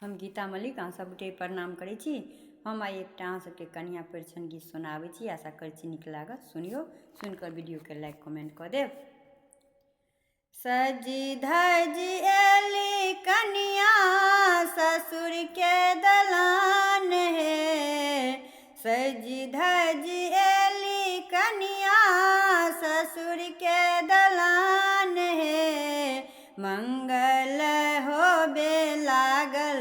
हम गीता मलिक अहाँ सबके प्रणाम करै छी। हम आइ एकटा अहाँ सबके कन्या परिछन गीत सुनाबै छी। आशा करै छी नीक लागत। सुनियो, सुनिकर वीडियोके लाइक कमेंट कऽ देब। सजी धजी एली कन्या ससुर के दलान हे। सजी धजी एली कन्या ससुर के दलान हे। मंगल होबे लागल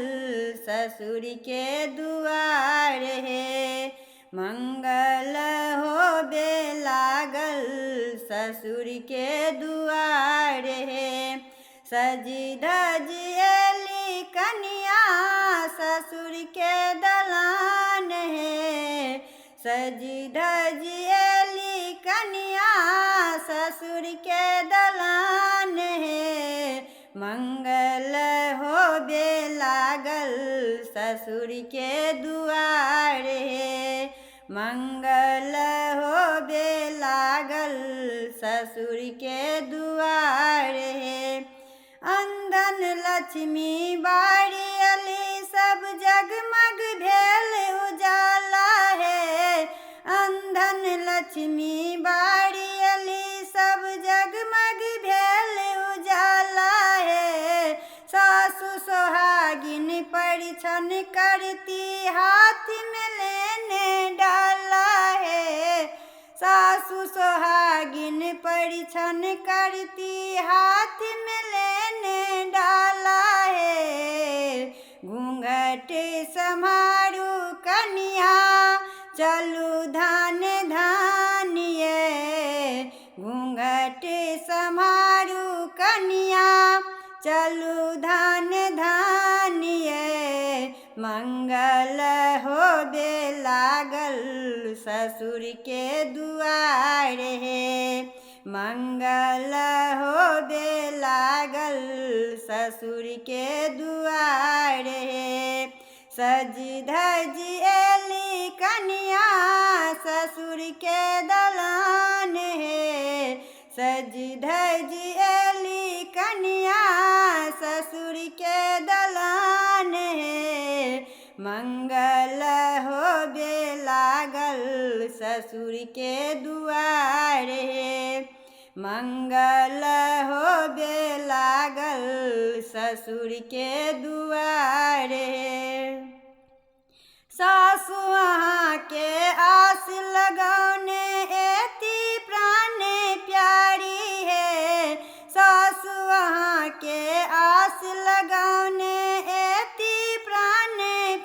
ससुर के दुआर हे। मंगल होबे लागल ससुर के दुआर हे। सजी धजी एली कन्या ससुर के दलान हे। सजी धजी एली कन्या ससुर के दलान हे। मंगल होबे लागल ससुर के दुआर हे। मंगल होबे लागल ससुर के दुआर हे। अंधन लक्ष्मी बाड़ी अली सब जगमग भेल उजाला हे। अंधन लक्ष्मी बाड़ी अली सब जगमग भेल उजाला हे। सासु सोहागिन परिछन करती हाथ में लेने डाला है। सासु सोहागिन परिछन करती हाथ में लेने डाला है। घूंघट समारू कन्या चलू धान धानिए। घूंघट समारू कन्या चलू धान धानिए। मंगल होबे लागल ससुर के दुआर हे। मंगल होबे लागल ससुर के दुआर हे। सजी धजी एली कन्या ससुर के दलान हे। सजी धजी एली कन्या ससुर के दलान हे। मंगल होबे लागल ससुर के दुआर हे। मंगल होबे लागल ससुर के दुआर हे। सासु अहाँ के आस लगौने एती प्राण प्यारी है। सासु अहाँ के आस लगौने एती प्राण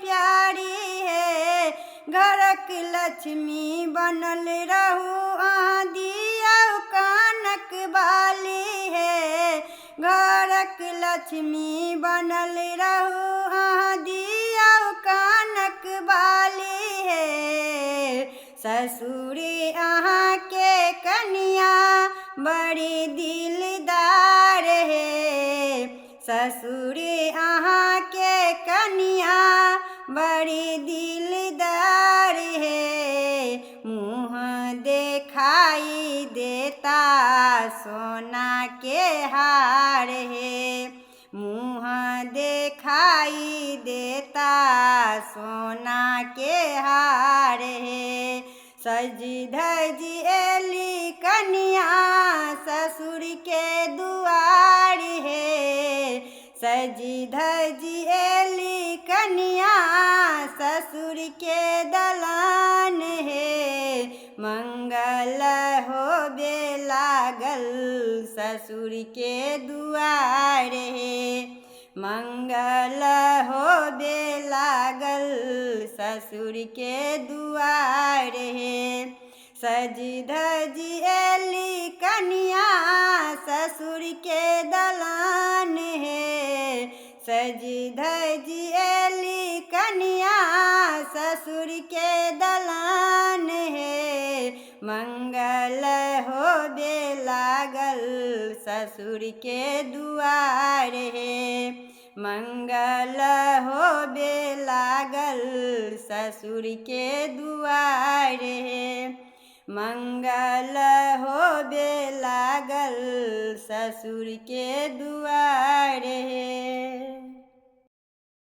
प्यारी है। घरक लक्ष्मी बनल रहू अहाँ दियौ कानक बाली है। घरक लक्ष्मी बनल रहू अहाँ दियौ कानक बाली है। ससुर अहाँ के कन्या बड़ी दिलदार है। ससुर अहाँ के कन्या बड़ी दिलदार है। मुँह देखाई देता सोना के हार है। मुँह देखाई देता सोना के हार है। सजी धजी एली कन्या ससुर के दुआर है। सजी धजी एली कन्या ससुर के दलान है। मंगल होबे लागल ससुर के दुआर है। मंगल होबे लागल ससुर के दुआर है। सजी धजी एली कन्या ससुर के दलान है। सजी धजी एली कन्या ससुर के दलान है। मंगल होबे लागल ससुर के दुआर है। मंगल होबे लागल ससुर के दुआर है। मंगल होबे लागल ससुर के दुआर हे।